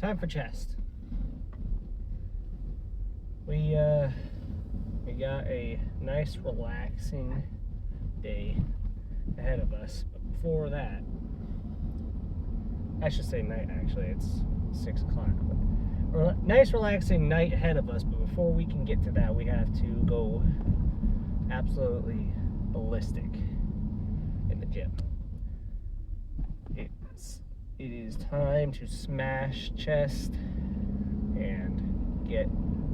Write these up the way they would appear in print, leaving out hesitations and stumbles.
Time for chest. We got a nice relaxing day ahead of us, but before that, I should say night actually, it's 6 o'clock, but nice relaxing night ahead of us, but before we can get to that, we have to go absolutely ballistic in the gym. It is time to smash chest and get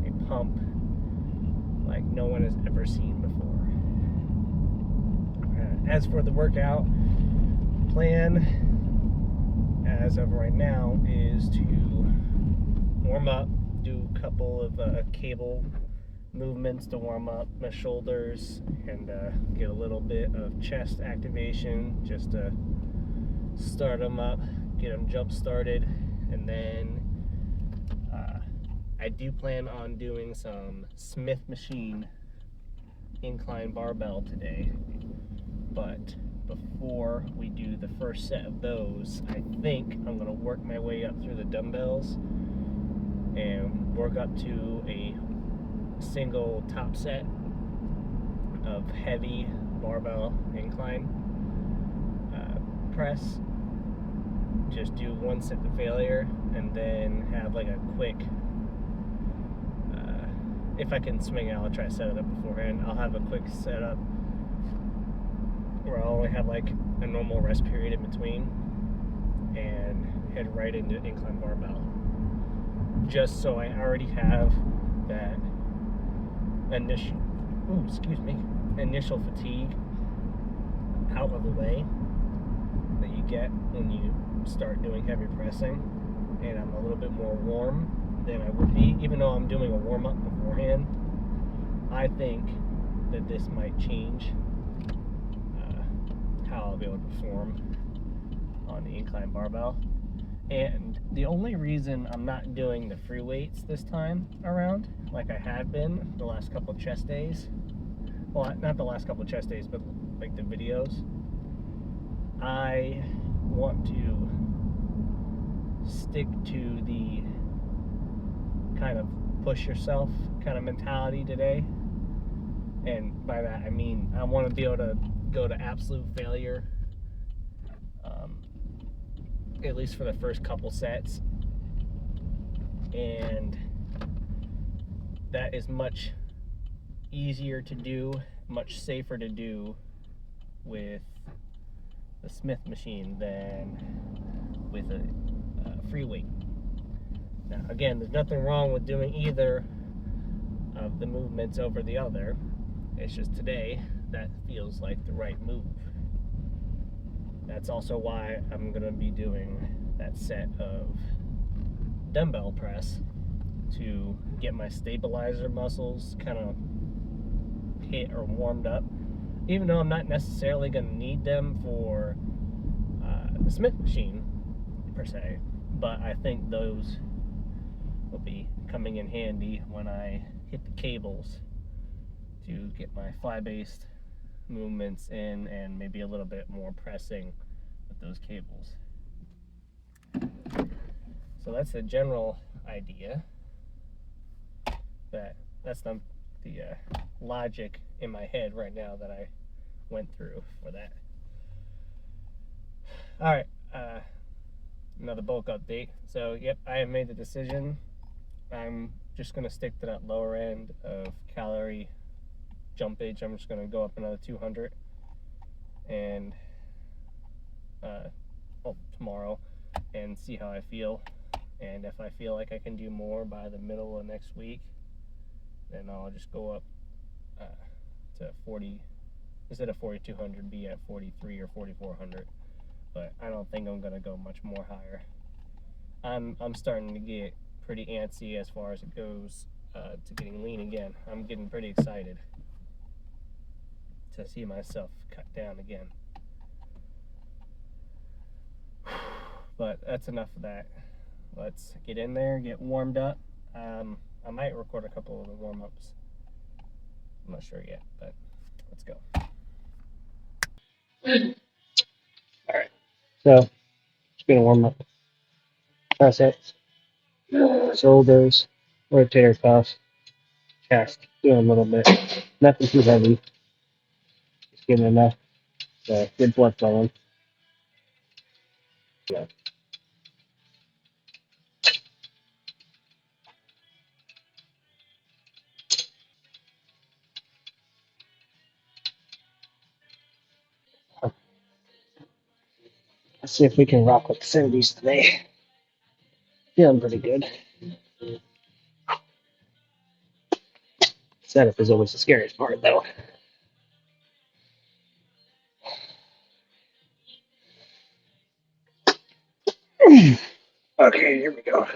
a pump like no one has ever seen before. As for the workout plan, as of right now, is to warm up, do a couple of cable movements to warm up my shoulders, and get a little bit of chest activation just to start them up, get them jump started. And then I do plan on doing some Smith machine incline barbell today, but before we do the first set of those, I think I'm going to work my way up through the dumbbells and work up to a single top set of heavy barbell incline press. Just do one set to failure, and then have like a quick, if I can swing it, I'll try to set it up beforehand. I'll have a quick setup where I'll only have like a normal rest period in between and head right into incline barbell, just so I already have that initial fatigue out of the way that you get when you start doing heavy pressing, and I'm a little bit more warm than I would be. Even though I'm doing a warm-up beforehand, I think that this might change how I'll be able to perform on the incline barbell. And the only reason I'm not doing the free weights this time around, like I had been the last couple of chest days, well, not the last couple of chest days, but like the videos, I want to stick to the kind of push yourself kind of mentality today. And by that I mean I want to be able to go to absolute failure, at least for the first couple sets, and that is much easier to do, much safer to do with the Smith machine than with a free weight. Now again, there's nothing wrong with doing either of the movements over the other. It's just today that feels like the right move. That's also why I'm going to be doing that set of dumbbell press to get my stabilizer muscles kind of hit or warmed up, even though I'm not necessarily going to need them for the Smith machine per se, but I think those will be coming in handy when I hit the cables to get my fly-based movements in, and maybe a little bit more pressing with those cables. So that's the general idea. That's the logic in my head right now that I went through for that. All right, another bulk update. So yep, I have made the decision. I'm just going to stick to that lower end of calorie jumpage. I'm just going to go up another 200 and tomorrow, and see how I feel. And if I feel like I can do more by the middle of next week, then I'll just go up to 40, instead of 4,200, be at 43 or 4,400. But I don't think I'm going to go much more higher. I'm starting to get pretty antsy as far as it goes to getting lean again. I'm getting pretty excited to see myself cut down again. But that's enough of that. Let's get in there, get warmed up. I might record a couple of the warm-ups. I'm not sure yet, but let's go. Alright, so just gonna warm up. Press it. Shoulders, rotator cuff, chest, doing a little bit. Nothing too heavy. Just getting enough good blood flowing. Yeah. Let's see if we can rock with 70s today. Feeling pretty good. Setup is always the scariest part, though. Okay, here we go.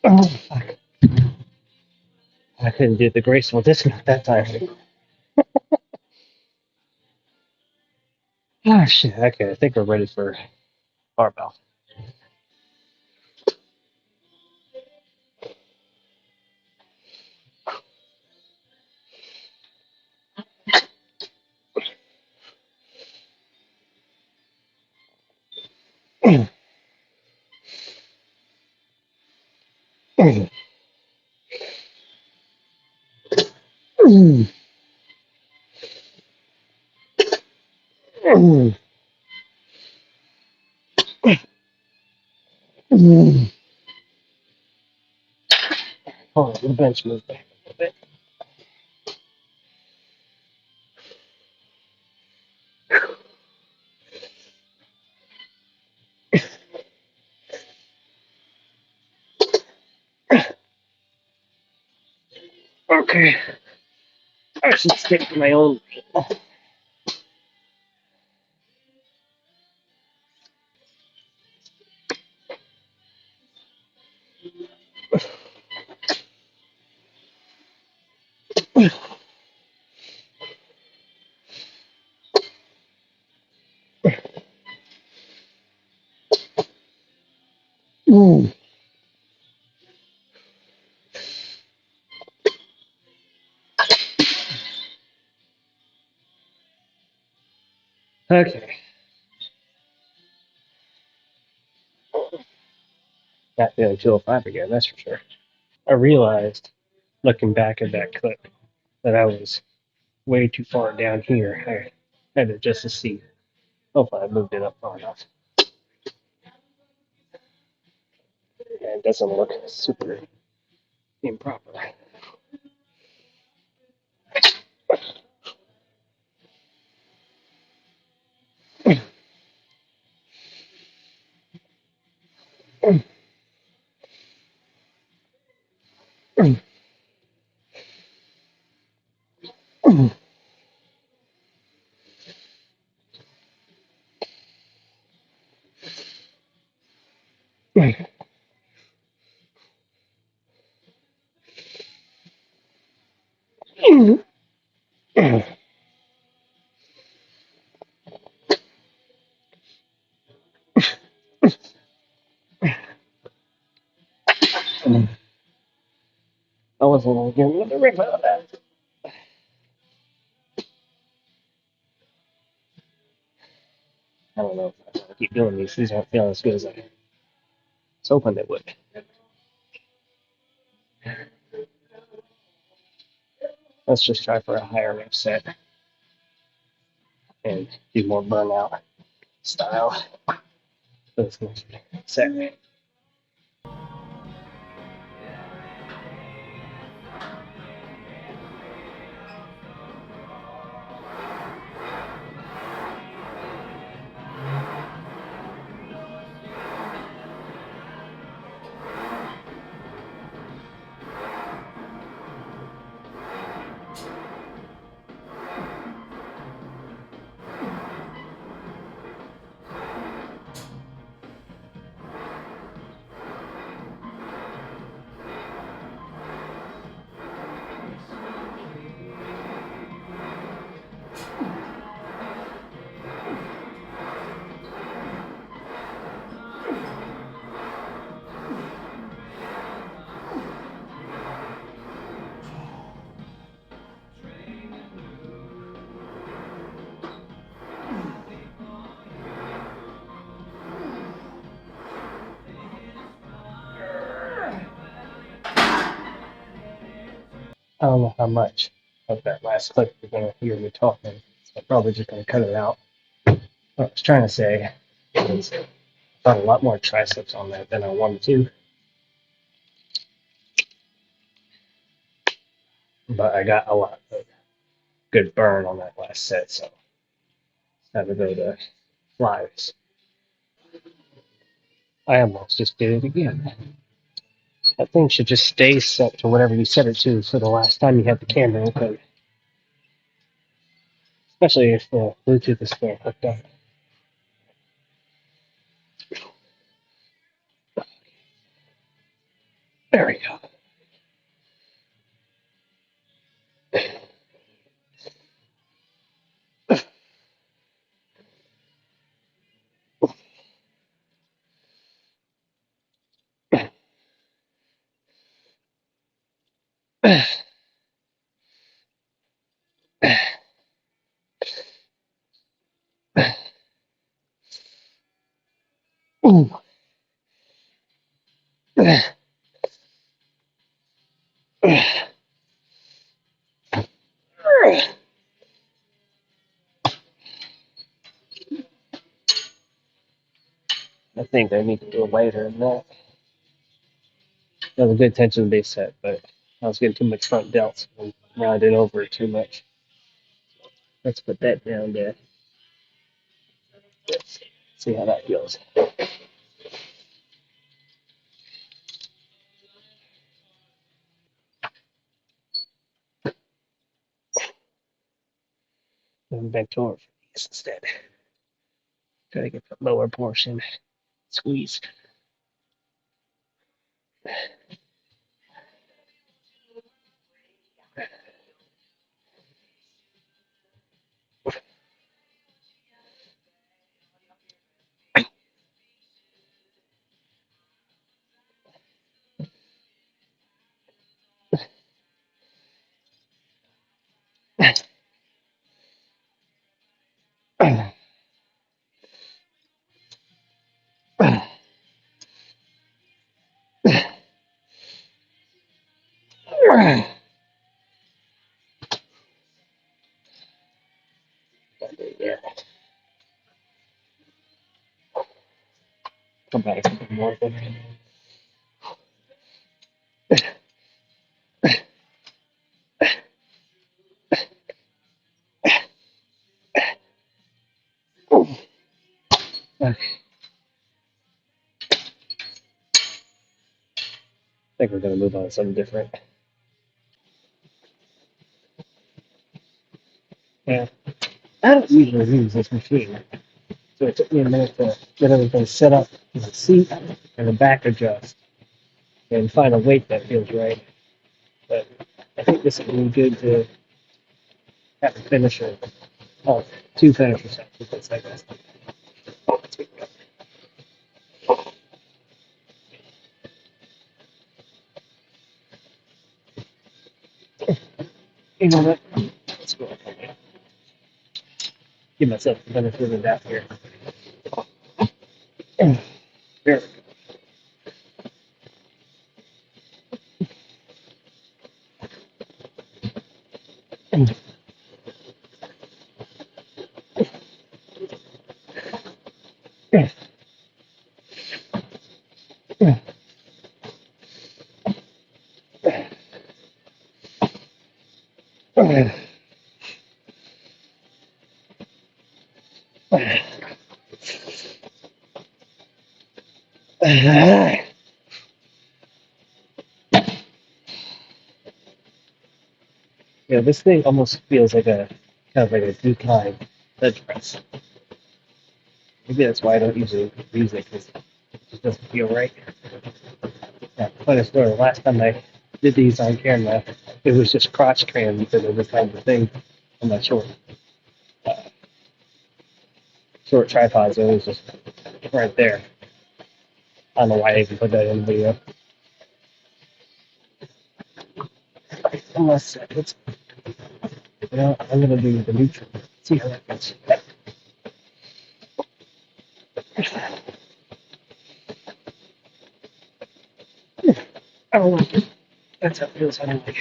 Oh, fuck. I couldn't do the graceful dismount that time. Oh, shit. Okay, I think we're ready for barbell. Hold on, the bench moved back a little bit. Okay, I should stick to my own. Okay, not feeling 205 again, that's for sure. I realized, looking back at that clip, that I was way too far down here. I had to adjust the seat. Hopefully, I moved it up far enough. And it doesn't look super improper. I wasn't going to give another rip out of that. I don't know if I keep doing these. These aren't feeling as good as I was hoping they would. Let's just try for a higher rep set and do more burnout style for this next set. I don't know how much of that last clip you're going to hear me talking, so I'm probably just going to cut it out. What I was trying to say is I got a lot more triceps on that than I wanted to, but I got a lot of good burn on that last set, so I had to go to flies. I almost just did it again. That thing should just stay set to whatever you set it to for the last time you have the camera open, especially if the Bluetooth is still hooked up. There we go. Ooh. I think I need to do it later than that. That was a good tension base set, but I was getting too much front delts and rounding over it too much. Let's put that down there. Let's see how that feels. And bent over for these instead. Try to get the lower portion squeeze. Yeah, come back a bit more. I think we're gonna move on to something different. Yeah, I don't usually use this machine, so it took me a minute to get everything set up in the seat and the back adjust and find a weight that feels right. But I think this would be good to have a finisher. Oh, two finisher sets. I guess. You know what? Let's go. Give myself a benefit of that here. There we go. Yeah, this thing almost feels like a kind of like a decline bench press. Maybe that's why I don't usually use it because it just doesn't feel right. Yeah, funny story. Last time I did these on camera, it was just crotch cram because of this kind of thing on my uh, short tripod, so it was just right there. I don't know why I even put that in the video. Unless it's, I'm gonna do the neutral. See how that goes. I don't like it. That's how it feels anyway.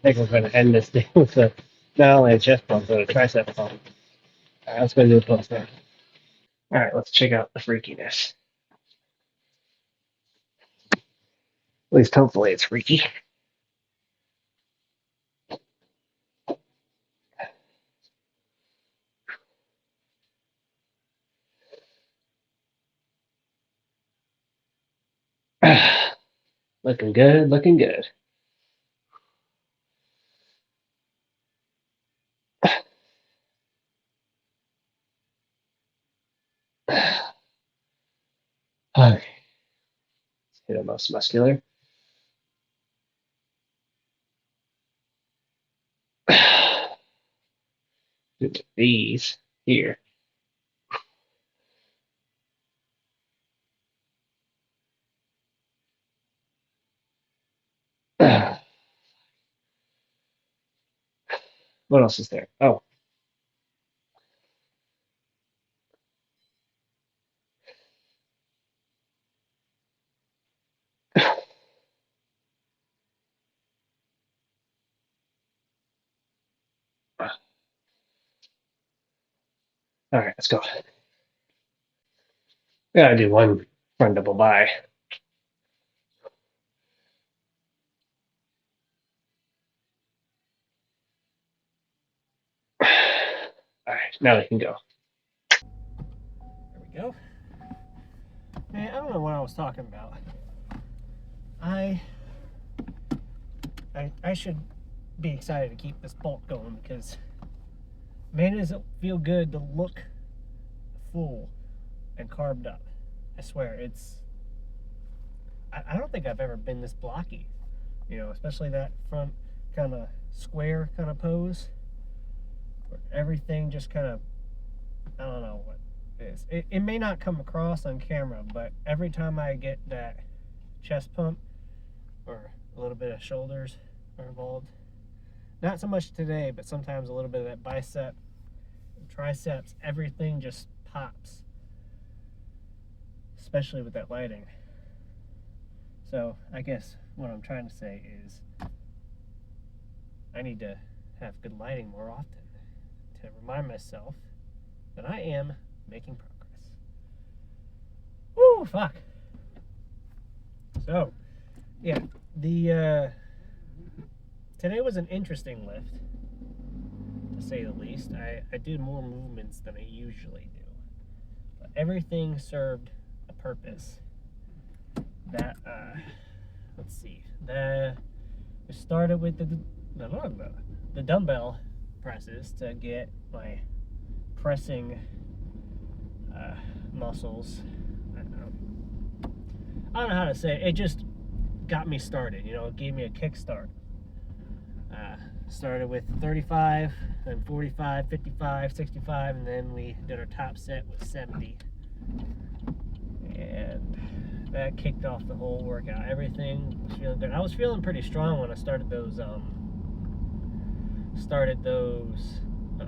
I think we're going to end this thing with not only a chest pump, but a tricep pump. All right, let's go do a post now. All right, let's check out the freakiness. At least hopefully it's freaky. Looking good, looking good. Okay, hit the most muscular. Do these here. What else is there? Oh, all right, let's go. We gotta do one front double by. All right, now we can go. There we go. Man, I don't know what I was talking about. I should be excited to keep this bulk going because, man, does it feel good to look full and carved up. I swear, I don't think I've ever been this blocky, especially that front kind of square kind of pose where everything just kind of, I don't know what it is. It may not come across on camera, but every time I get that chest pump or a little bit of shoulders are involved, not so much today, but sometimes a little bit of that bicep, triceps, everything just pops, especially with that lighting. So I guess what I'm trying to say is I need to have good lighting more often to remind myself that I am making progress. Woo, fuck. So, yeah, today was an interesting lift, to say the least. I did more movements than I usually do, but everything served a purpose. That let's see, we started with the dumbbell presses to get my pressing muscles. I don't know how to say it. It just got me started. It gave me a kickstart. Started with 35, then 45, 55, 65, and then we did our top set with 70. And that kicked off the whole workout. Everything was feeling good. I was feeling pretty strong when I started those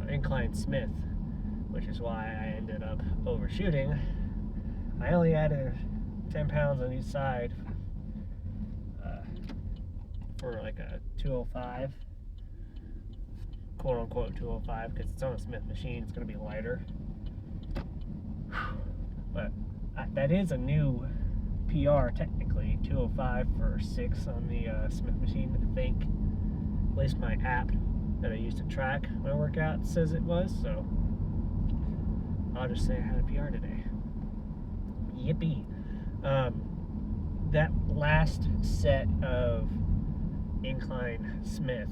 incline Smith, which is why I ended up overshooting. I only added 10 pounds on each side for like a 205, quote unquote 205, because it's on a Smith machine. It's going to be lighter, but that is a new PR technically, 205 for 6 on the Smith machine, I think. At least my app that I use to track my workout says it was, so I'll just say I had a PR today. Yippee. That last set of incline Smith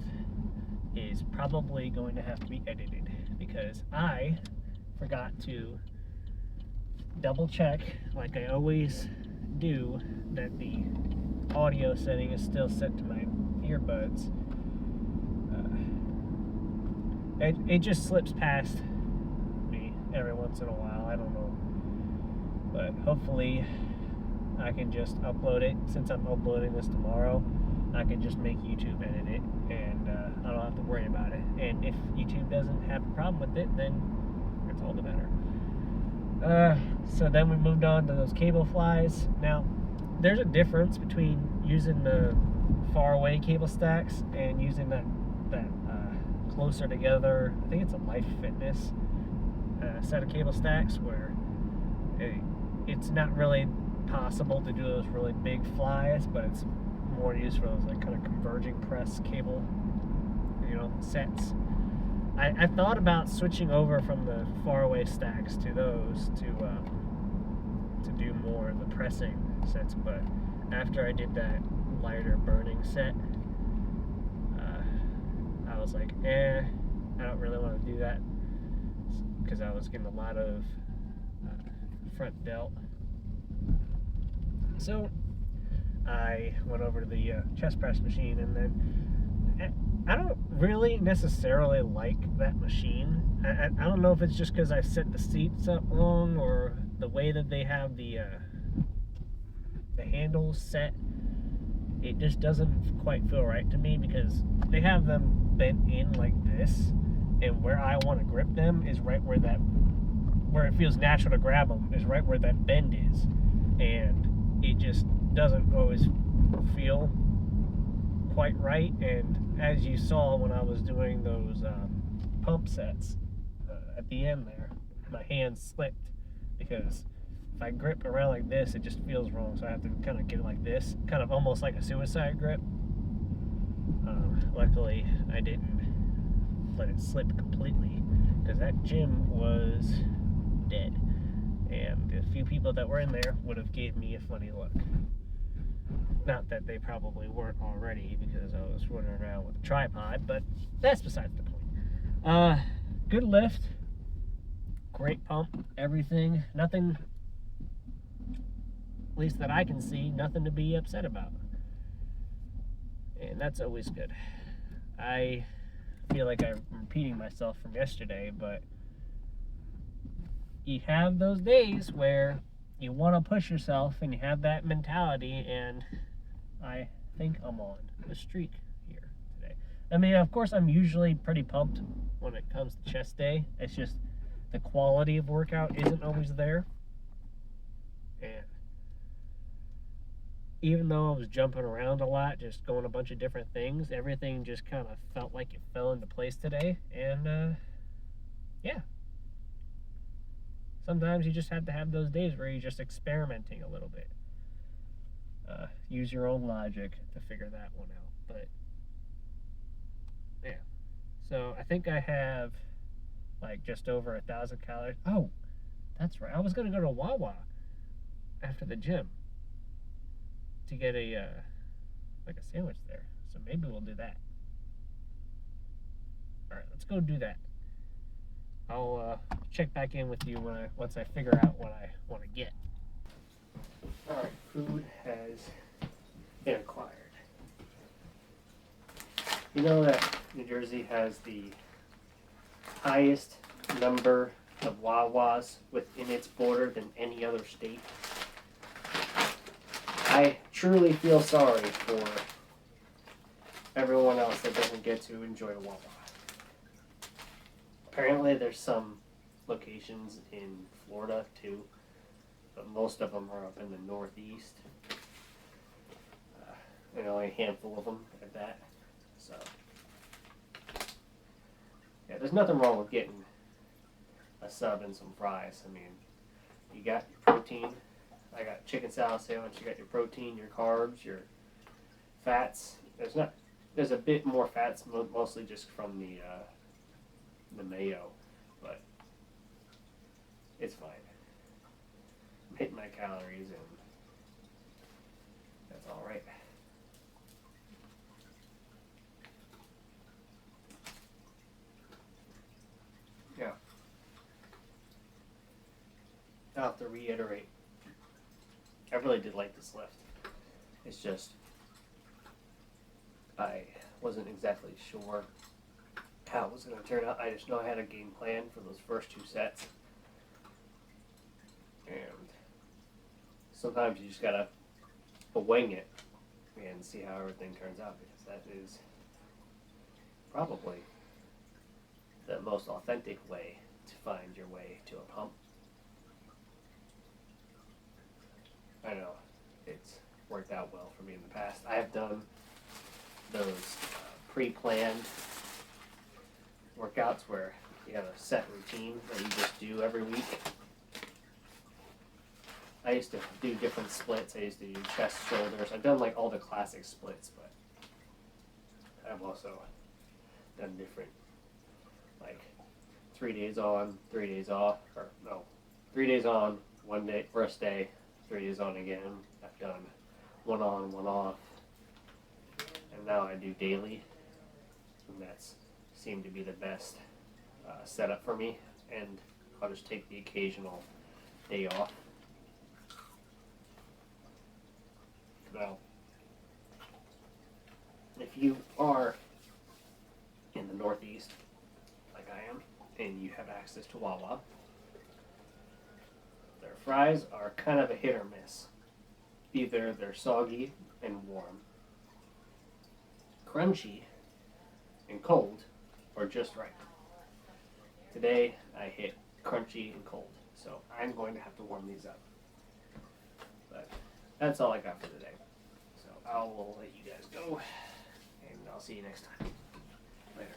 is probably going to have to be edited because I forgot to double check, like I always do, that the audio setting is still set to my earbuds. It just slips past me every once in a while. I don't know, but hopefully I can just upload it. Since I'm uploading this tomorrow, I can just make YouTube edit it, and I don't have to worry about it. And if YouTube doesn't have a problem with it, then it's all the better. So then we moved on to those cable flies. Now, there's a difference between using the far away cable stacks and using that closer together. I think it's a Life Fitness set of cable stacks where it's not really possible to do those really big flies, but it's more used for those like kind of converging press cable, sets. I thought about switching over from the faraway stacks to those to do more of the pressing sets, but after I did that lighter burning set, I was like, I don't really want to do that because I was getting a lot of front delt. So I went over to the chest press machine, and then I don't really necessarily like that machine. I don't know if it's just because I set the seats up wrong or the way that they have the handles set. It just doesn't quite feel right to me because they have them bent in like this, and where I want to grip them is right where it feels natural to grab them is right where that bend is, and it just doesn't always feel quite right. And as you saw when I was doing those pump sets at the end there, my hand slipped because if I grip around like this, it just feels wrong, so I have to kind of get it like this, kind of almost like a suicide grip. Luckily I didn't let it slip completely because that gym was dead, and a few people that were in there would have gave me a funny look. Not that they probably weren't already, because I was running around with a tripod, but that's besides the point. Good lift, great pump, everything, nothing, at least that I can see, nothing to be upset about. And that's always good. I feel like I'm repeating myself from yesterday, but you have those days where you want to push yourself and you have that mentality, and I think I'm on the streak here today. I mean, of course, I'm usually pretty pumped when it comes to chest day. It's just the quality of workout isn't always there. And even though I was jumping around a lot, just going a bunch of different things, everything just kind of felt like it fell into place today. And yeah. Sometimes you just have to have those days where you're just experimenting a little bit. Use your own logic to figure that one out. But yeah. So I think I have like just over 1,000 calories. Oh, that's right. I was gonna go to Wawa after the gym to get a like a sandwich there. So maybe we'll do that. All right, let's go do that. I'll check back in with you once I figure out what I want to get. All right, food has been acquired. You know that New Jersey has the highest number of Wawas within its border than any other state. I truly feel sorry for everyone else that doesn't get to enjoy a Wawa. Apparently there's some locations in Florida too, but most of them are up in the Northeast. And only a handful of them at that. So, yeah, there's nothing wrong with getting a sub and some fries. I mean, you got your protein. I got chicken salad sandwich. You got your protein, your carbs, your fats. There's a bit more fats, mostly just from the mayo, but it's fine. I'm hitting my calories, and that's all right. Yeah. I'll have to reiterate. I really did like this lift. It's just I wasn't exactly sure how it was going to turn out. I just know I had a game plan for those first 2 sets. And sometimes you just got to wing it and see how everything turns out, because that is probably the most authentic way to find your way to a pump. I know it's worked out well for me in the past. I have done those pre-planned workouts where you have a set routine that you just do every week. I used to do different splits. I used to do chest, shoulders. I've done like all the classic splits, but I've also done different, like 3 days on, 3 days off, or no, 3 days on, 1 day, first day, 3 days on again. I've done 1 on, 1 off, and now I do daily, and that's seemed to be the best setup for me. And I'll just take the occasional day off. Well, if you are in the Northeast, like I am, and you have access to Wawa, their fries are kind of a hit or miss. Either they're soggy and warm, crunchy and cold, or just right. Today I hit crunchy and cold, so I'm going to have to warm these up. But that's all I got for today. So I will let you guys go, and I'll see you next time. Later.